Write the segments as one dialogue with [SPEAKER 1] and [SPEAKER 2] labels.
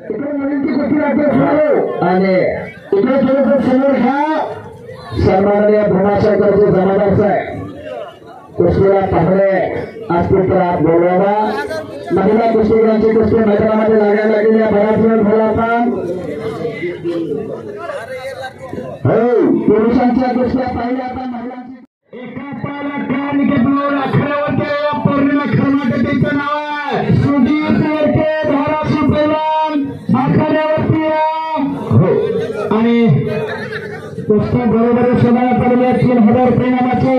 [SPEAKER 1] इकडे मुलींची कुस्ती लागते आणि इकडे थोडंसं समोर घ्या. सन्माननीय भीमाशंकरचे जमादार साहेब कुस्तीला तांबडे आजपर्यंत बोलवावा. महिला कुस्तीगीरांची कुस्ती मैदानामध्ये लागायला लागलेली आहे. बराच वेळ झाला आता. पुरुषांच्या कुस्त्या पाहिल्या आता महिलांची. एका पायाला कान घेतलं अखरावरती पौर्णिमा खरमाटकीचं नाव आहे. सुधीर शेळके धाराशिव पैलवान आखाड्यावरती हो. आणि पुस्तक बरोबर शोधण्यात आलेल्या 3000 परिणामाची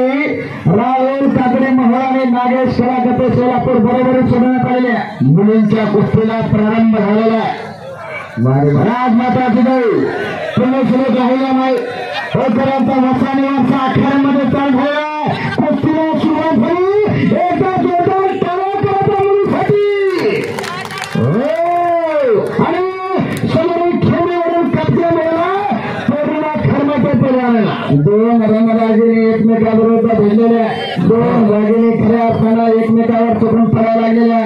[SPEAKER 1] राहुल काकडे मोहोळ आणि नागेश कलाकते सोलापूर बरोबर शोधण्यात आलेल्या मुलींच्या कुस्तीला प्रारंभ झालेला आहे. राजमाता जिजाऊ पुण्यश्लोक राहिला नाही. होकरांचा वसानीवरचा आखाड्यामध्ये चाल झाला. कुस्तीला सुरुवात झाली. एकदा जोरदार टाळ्या करत मुलीसाठी आणि समोरील खेळीवरून कब्जा मिळाला. दोन रंगरागिनी एकमेकाविरुद्ध भिडलेल्या दोन रागिनी खऱ्या अर्थानं एकमेकावर चढून पडायला लागलेल्या.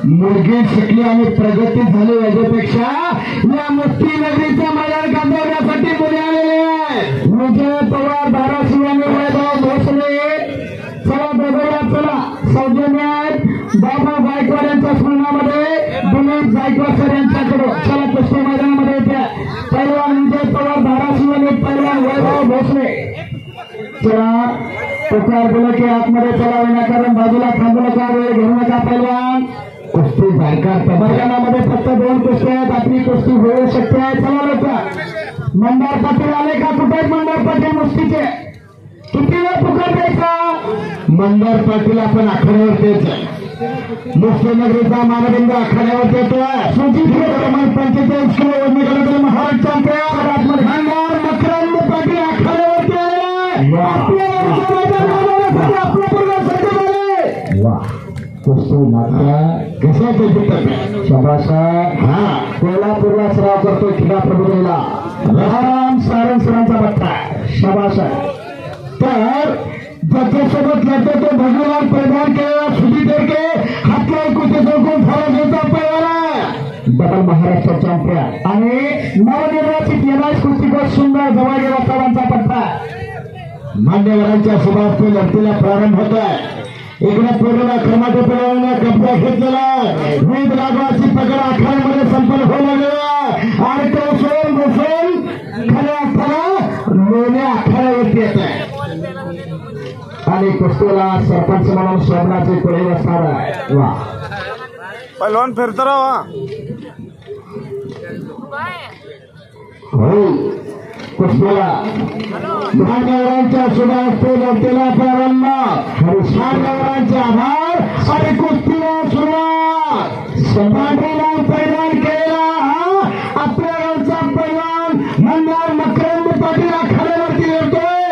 [SPEAKER 1] मुलगी शिकली आणि प्रगती झाली याच्यापेक्षा या मुक्ती नगरीच्या मैदान गाजवण्यासाठी मुली आलेले आहेत. विजय पवार धाराशिव आणि वैभव भोसले चला बघूया. चला सौजन्यात बाबा गायकवाड यांच्या स्मरणामध्ये दिलीप गायकवाड सर यांच्याकडून चला कुस्ती मैदानामध्ये येत्या पैलवान विजय पवार धाराशिव आणि पैलवान वैभव भोसले. चला पुकार बोला की आतमध्ये चला विनाकारण बाजूला थांबू नका. वेळ घेऊ नका. पैलवान कुस्ती जायकार मैदानामध्ये फक्त 2 कुस्त्या आहेत. आपली कुस्ती होऊ शकते. चला लोक मंदार पाटील आले का? कुठे आहेत मंदार पाटील कुस्तीचे? किती वेळ पुकार द्यायचा? मंदार पाटील आपण आखाड्यावर द्यायचं. मुख्यमंत्रीचा मानदंड आखाड्यावर देतोय. सुजित 45 किलो वजनी महाराष्ट्र चॅम्पियन मंदार मकरंद पाटील आखाड्यावरती आले. कुस्ती मात्र कशा पद्धतीने शबाशा हा कोल्हापूरला सराव करतो. किल्ला प्रभुदेला राम सारंग सरांचा बट्टा शबाशा. तर ज्याच्यासोबत लढतो तो भगवान पैलवान केलेला सुधीर शेळके हातला कुस्ती चौकून फरक घेता पैलवान डबल महाराष्ट्र चॅम्पियन आणि नवनिर्वाचित येणारी कुस्तीपट सुंदर जवागीर साहेबांचा पट्टा. मान्यवरांच्या शुभार्थ लढतीला प्रारंभ होत आहे. इकडे पूर्ण खरमाटे पैलवानाने कब्जा घेतलेला. विविध रागाची पकड आखाड्यामध्ये संपन्न होऊ लागलेला आणि तो सोल बसून खऱ्या अर्थानं लोण्या आखाड्यावरती येत आहे. आणि कुस्तीला सरपंच म्हणून शोभनाची पुढे असणार आहे. वा
[SPEAKER 2] पैलवान फिरता राहा.
[SPEAKER 1] हो कुस्तीला मान्यवरांच्या शुभास्ते लढतीला प्रारंभ. मान्यवरांचे आभार आणि कुस्तीला सुरुवात. पांढरीला पैलवान केलेला आपल्या गावचा पैलवान मंदार मकरंद पाटील आखाड्यावरती येतोय.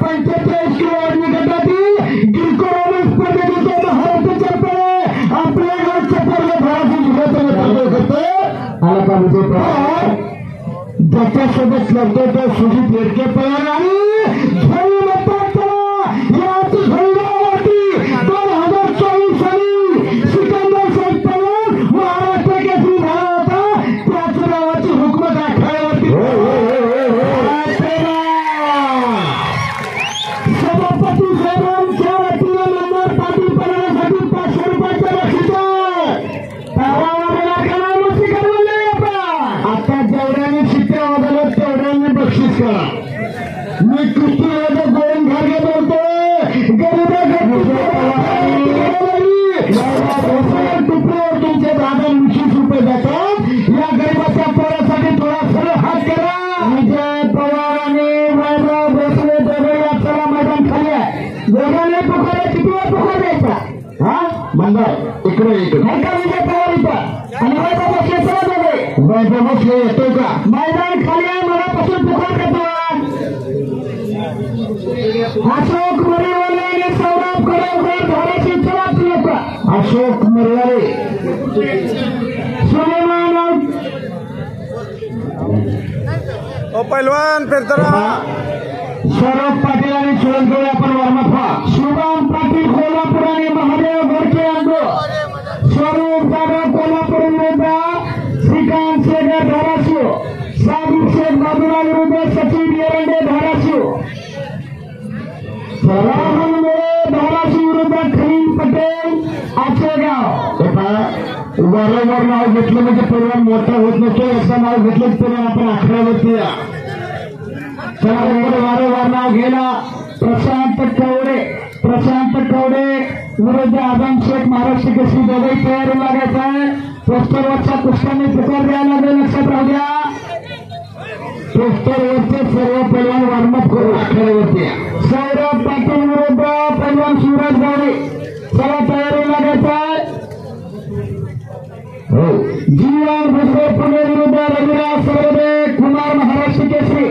[SPEAKER 1] 45 किलो वजनी गटातील गिरकोरोली स्पर्धेचे महाराष्ट्र चॅम्पियन आपल्या गावचे पर्व धाराशिव जिल्ह्याचे करतोय. आला का विजय पवार ज्याच्यासोबत लढतो तो सुजित शेळके पैलवान आणि झोळी म्हणतात याच झोळीवरती 2024 साली सिकंदर शेख पैलवान महाराष्ट्र केसरी झाला होता. त्याच नावाची हुकमत आखाड्यावरती सभापती साहेबांच्या वतीने मंदार पाटील पैलवानासाठी 500 रुपयाचं बक्षीस आहे. आता जेवढ्याने शिट्ट्या वाजवल्या तेवढ्याने बक्षीस करा. मी कुस्तीमध्ये 2 घागे बोलतोय. तुकडीवर तुमचे दादा 20 रुपये देतात. या गरीबाच्या पोरासाठी थोडा सरळ हात करा. विजय पवार आणि वैभव भोसले दोघे या चला मैदान खाली आहे. दोघांनी पुकारे किती वेळ पुकार द्यायचा? हा मंदार इकडे इकडे विजय पवार इथं आणि वैभव भोसले चला दोघे. वैभव भोसले येतो का? मैदान खाली आहे. मनापासून पुकार देतो. अशोक मरेवाले सौरभ कडे धाराशिव चला लोक. अशोक मरेवाले सुलेमान
[SPEAKER 2] पैलवान फिरता राहा.
[SPEAKER 1] सौरभ पाटील आणि सुरेश आपण वॉर्मअप व्हा. शुभम पाटील कोल्हापूर आणि महादेव घोडके यांचं स्वरूप जाधव कोल्हापूर श्रीकांत शेगर धाराशिव, साबिर शेख बाबूराव विरुद्ध सचिन येरंडे धाराशिव, राहुल मोरे धाराशिव विरुद्ध खलील पटेल आचेगाव. वारंवार नाव घेतलं म्हणजे परिवार मोठा होत नसतो, असं नाव घेतलंच तरी आपण आखड्यावरती या. वारंवार नाव गेला. प्रशांत कवडे विरुद्ध आझम शेख महाराष्ट्र केसरी दोघे तयारी लागायचा आहे. पोस्टरवरच्या कुस्त्याने प्रचार द्यायला लागेल, लक्षात राहू द्या. पोस्टरवरचे सर्व पैलवान वॉर्मअप करू आखड्यावरती. सौरभ पाटील विरुद्ध पैलवान शिवराज गावडे, चला तयारी लागायचा आहे. जीवन भुजबळ पुणे विरुद्ध रविराज सरवदे कुमार महाराष्ट्र केसरी.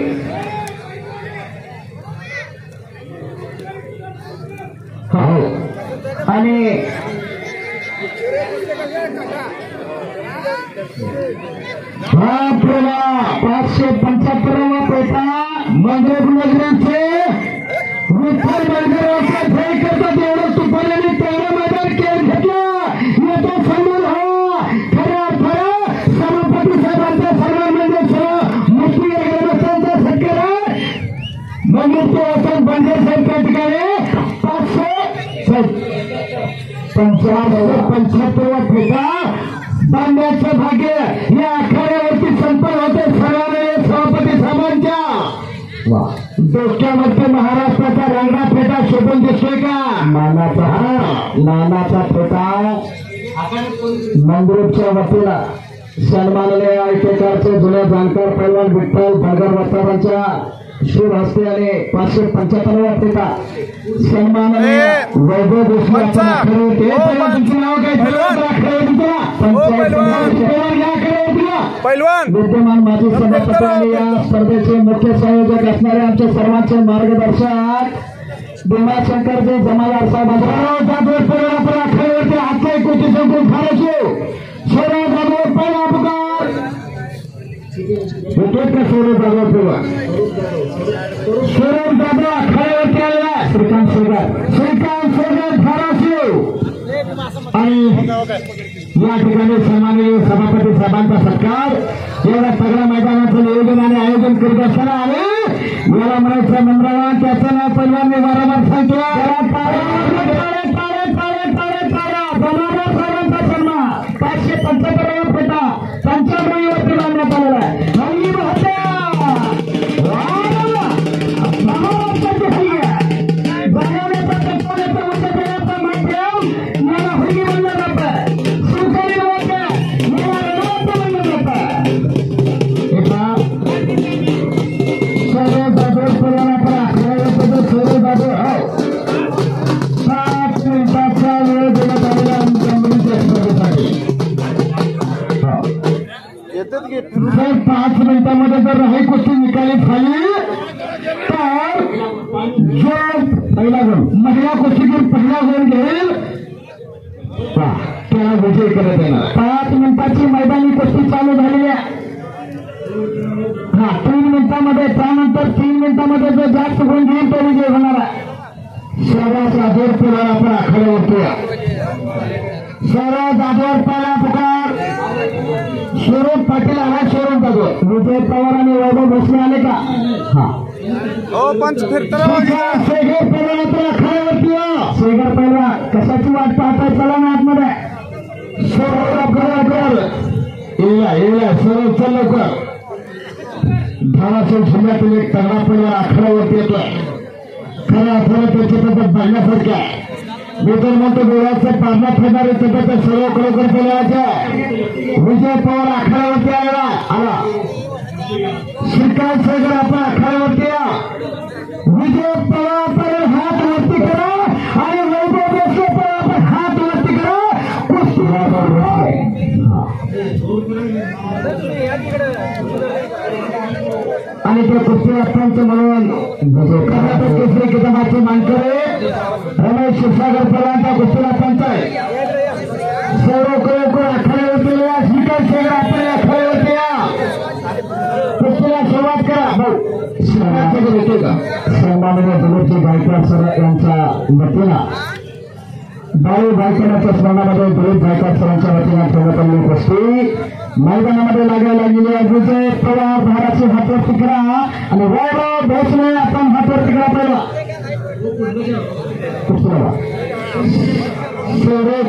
[SPEAKER 1] आणि हा प्रेमा 575 पैसा मंगळूरचे विठ्ठल मंदिराचा जय करतात. एवढं तुपाल्याने तेवढं मैदान खेळ घेतला. येतो समोर हा खऱ्या सभापती साहेबांचा सर्व म्हणजे मुस्लिम ग्रामस्थांचा सत्कार मंगळूरचे वसंत बांधे साहेब त्या ठिकाणी 575 फेटा बांधण्याचं भाग्य या आखाड्यावरती संपन्न होते. सर्वांनी सभापती साहेबांच्या डोक्यामध्ये महाराष्ट्राचा रंगा फेटा शोभून दिसतोय का? नानाचा फेटा मंगळूरच्या वतीला सन्माननीय ऐकेकारचे जुने जाणकार पैलवान विठ्ठल भागर वसावांच्या शुभ हस्ते आणि 575 फेटा सन्माननीय वैभव देशमुख विद्यमान माजी सभापती आणि या स्पर्धेचे मुख्य संयोजक असणारे आमचे सर्वांचे मार्गदर्शक भीमाशंकरजी जमादार साहेब हातला कोटी संकुल फारायचो सौरभ जाधव पहिला पुकार होतोय का? सौरभ जाधव आखाड्यावरती आलेला श्रीकांत शेगर धाराशिव. आणि या ठिकाणी सन्माननीय सभापती साहेबांचा सत्कार एवढ्या सगळ्या मैदानाचं नियोजन आणि आयोजन करीत असताना आले याला म्हणायचं मंडळात त्याचं नाव पहिल्यांदा वारंवार सांगतो. 575 फेटा 95 वरती बांधण्यात आलेला आहे. जर 5 मिनिटांमध्ये जर राही कुस्ती निकाली झाली तर जो पहिला गुण महिला कुस्तीगीर पहिला गुण घेईल त्याला विजय करत येणार. 5 मिनिटाची मैदानी कुस्ती चालू झालेली आहे. 3 मिनिटांमध्ये त्यानंतर 3 मिनिटांमध्ये जो जास्त गुण घेईल तो विजय होणार आहे. शहरात जाधवर पुढे आपण आखाडा होतो. शहरात जाधवर पहिला पुकार स्वरूप पाटील आला. स्वरूप जाधव विजय पवार आणि वैभव भोसले आले का? शेगर पहिला आखाड्यावरती शेगर पहिला कशाची वाट पाहताय? चला ना आतमध्ये. स्वरूप स्वरूप चल लवकर. धाराशिव जिल्ह्यातील एक तगडा पहिला आखाड्यावरती येतोय. खऱ्या अर्थानं त्याची पद्धत बघण्यासारखी आहे. मी तर म्हणतो डोळ्याचं पारणा फेडणारे तब्येत सर्व खरोखर केल्याचे विजय पवार आखाड्यावरती आला. श्रीकांत शेगर आपण आखाड्यावरती या. विजय पवार आपण हात वरती करा आणि वैभव भोसले पण आपण हात वरती करा. कुस्ती आणि ते कुस्ती असताना म्हणून कर्नाटक केसरी किताबाचे मानकरी रमेश क्षीरसागर पवारांच्या कुस्तीला पंच आहे. सर्व करोडकर आखाड्यावरती या. श्रीकांत शेगर आपण आखाड्यावरती या. कुस्तीला सुरुवात करा. येते का? सन्माननीय दिलीपजी गायकवाड सर यांच्या वतीला बाळू गायकवाडाच्या स्मरणामध्ये दिलीप गायकवाड सरांच्या वतीला ठेवण्यात आलेली कुस्ती मैदानामध्ये लागायला गेले विजय पवार धाराचे हातवरती करा आणि वैभव भोसले आपण हातवरती करा पहिला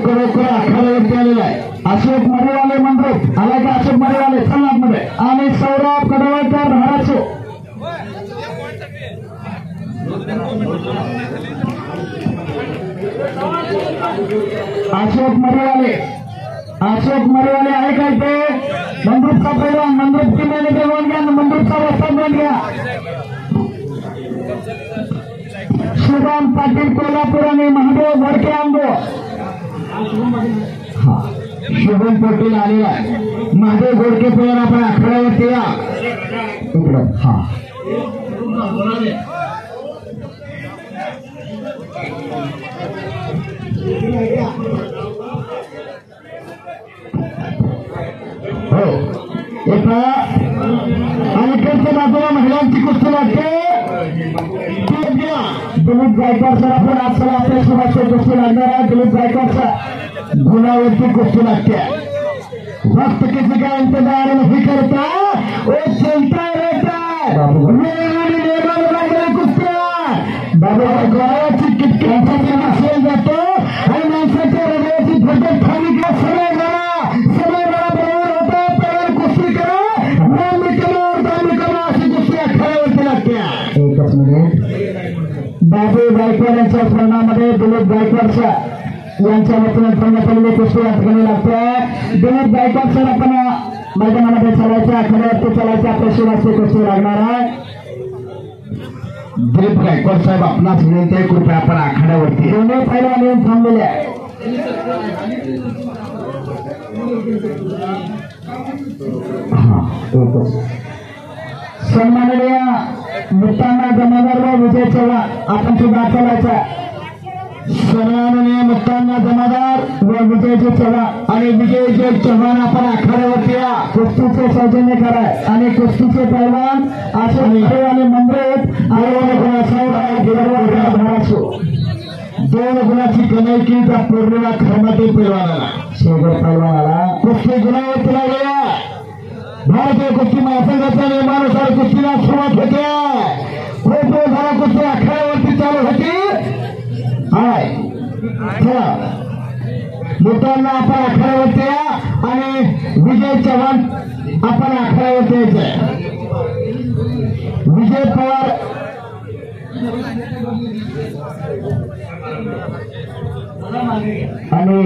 [SPEAKER 1] खरोखर आखाड्यावरती आलेला आहे अशोक मरेवाले मंडप आला का अशोक मरेवाले मध्ये आणि सौरभ कडवळकर धाराचे अशोक मरेवाले आहे काय ते मंडूपचा पैलवान मंडूप की मैंने पैलवान घ्या मंडूपचा वस्ताद बन गया शुभम पाटील कोल्हापूर आणि महादेव वडके आंबो शुभम पाटील आलेला आहे महादेव घोडके पैलवान आपण आखाड्यावरती या इकडं हो एका अलीकडच्या बाजूला महिलांची कुस्ती लागते दिलीप गायकवाड सर आपण आज सर आपल्या सुभाषची कुस्ती लागणार आहे दिलीप गायकवाडचा गुणावरती कुस्ती लागते वक्त किसी का इंतजार नहीं करता वो चलता रहता कुस्त्या बाबा गावाची किटक्यांचा नसेल जातो आणि माणसाच्या हृदयाची धडधड खाली का समय बरा बरोबर होता पैर कुस्ती करा नाम कमा अशी कुस्ती अखाड्यावरती लागते एकच मिनिट बाबू गायकवाड यांच्या स्मरणामध्ये दिलीप गायकवाडच्या यांच्या वतीने पहिली कुस्ती या ठिकाणी लागते दिलीप गायकवाड सर आपण मैदानामध्ये चालायचे आखाड्यावरती चालायचे आपल्या शिवाची कुस्ती लागणार आहे दिलीप गायकवाड साहेब आपणास विनंती आहे कृपया आपण आखाड्यावरती दोन्ही पैलवान येऊन थांबलेले आहे सन्माननीय मुक्तांना जमादार व विजय चव्हाण आपण सुद्धा चालायचा सन्माननीय मुक्तांना जमादार व विजयजी चव्हाण आणि विजयजी चव्हाण आपण आखाड्यावरती या कुस्तीचे सौजन्य कराय आणि कुस्तीचे पैलवान अशोक आणि मंडप दोन गुणाची कमाई केली त्या पौर्णिमा खरमाटे पैलवानाला शेगर पैलवानाला कुस्ती गुणावरती लागल्या भारतीय कुस्ती महासंघाच्या नियमानुसार कुस्तीला सुरुवात होते खूप वेळ झाला कुस्ती आखाड्यावरती चालू होती हाय चला मुतांना आपण आखाड्यावरती या आणि विजय चव्हाण आपण आखाड्यावरती यायचंय विजय पवार आणि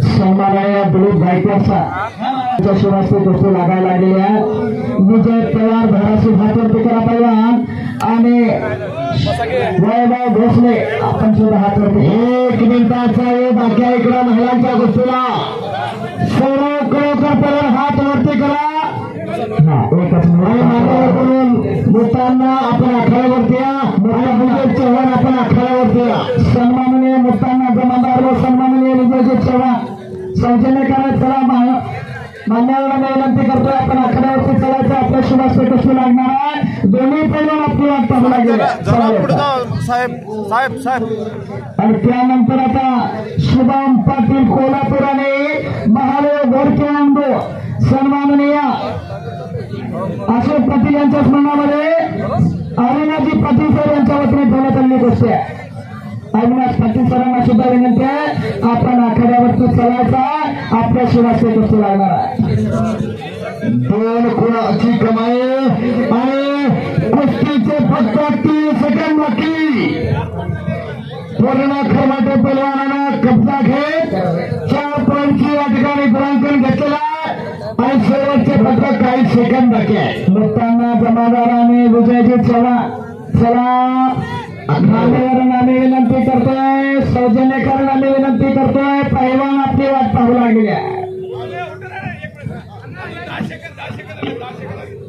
[SPEAKER 1] सन्माननीय दिलीप गायकवाडचा शिवाजी कुस्ती लागायला लागलेल्या विजय पवार धाराशिव हातवरती करा पैलवान आणि वैभव भोसले आपण सुद्धा हातवरती 1 मिनिटाचा वेळ बाकी आहे इकडे महिलांच्या कुस्तीला सौरव कडवळकर पैलवान हातवरती करा एकच करून मुतांना आपण आखाड्यावरती या विजय चव्हाण आपण आखाड्यावरती या सन्माननीय मुतांना जमादार व सन्माननीय विजय चव्हाण सौजन्य करायचं चला मान्यवरांना विनंती करतोय आपण आखाड्यावरती चालायचं आपल्या शिवाजी कुस्ती लागणार आहे दोन्ही पैलवान आपली वाट पाहू लागेल आणि त्यानंतर आता शुभम पाटील कोल्हापूर आणि महादेव घोडके आंबो सन्माननीय अशोक पाटील यांच्या स्मरणामध्ये अविनाशजी पाटील सर यांच्या वतीने ठेवण्यात आलेली कुस्ती आहे अविनाश पाटील सरांना सुद्धा विनंती आहे आपण आखाड्यावरती चालायचा आपल्या शिवाजी कुस्ती लागणार आहे दोन गुणाची कमाई आणि कुस्तीचे फक्त 30 सेकंद बाकी पूर्ण खरमाटे पैलवानांना कब्जा घेत 4 पॉईंटची या ठिकाणी गुणांकन घेतलेला आणि शेवटचे फक्त काही सेकंद बाकी आहे मुक्तांना जमादार आणि विजयजी चव्हाण चला मान्यवरांना आम्ही विनंती करतोय सौजन्यकरांना आम्ही विनंती करतोय पैलवान आपली वाट पाहू लागली आहे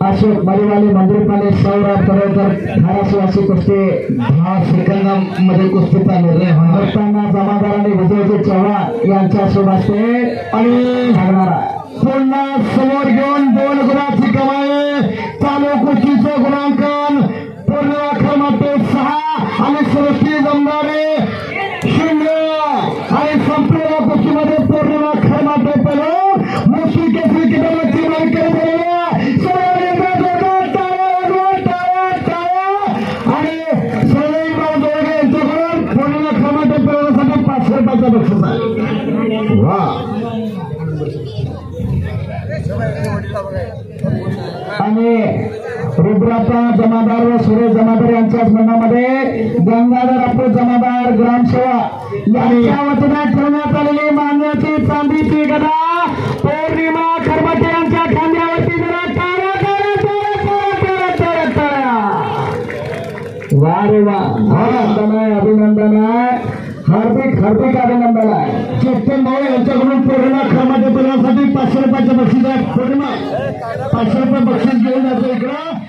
[SPEAKER 1] अशोक मरेवाले मंदिरपाले सौरभ कडवळकर धाराशिवाची कुस्ती 10 सेकंदामध्ये कुस्तीचा निर्णय होणार असताना जमादार आणि विजयजी चव्हाण यांच्या शुभास्ते आणि लागणार पुन्हा समोर घेऊन 2 गुणाची कमाई चालू कुस्तीचं गुणांकन पूर्ण क्रमांक 6 आणि सृष्टी जमदारे 0 आणि संपूर्ण कुस्तीमध्ये पूर्ण क्रमांक 1 मुश्किल केसरी वा आणि रुद्राप्पा जमादार व सुरेश जमादार यांच्याच मनामध्ये गंगाधर अप्पू जमादार ग्रामसेवा यांच्या वतीने ठेवण्यात आलेली मान्याची चांदीची गदा पौर्णिमा खरबटे यांच्या खांद्यावरती जरा टाळ्या वा रे वा अभिनंदन आहे अभिनंदन आहे हार्दिक हार्दिक अभिनंदन आहे चेतन भाऊ यांच्याकडून पौर्णिमा खरबटे बनवण्यासाठी 500 रुपयाचं बक्षीस आहे पौर्णिमा 500 रुपये बक्षीस घेऊन जातो इकडं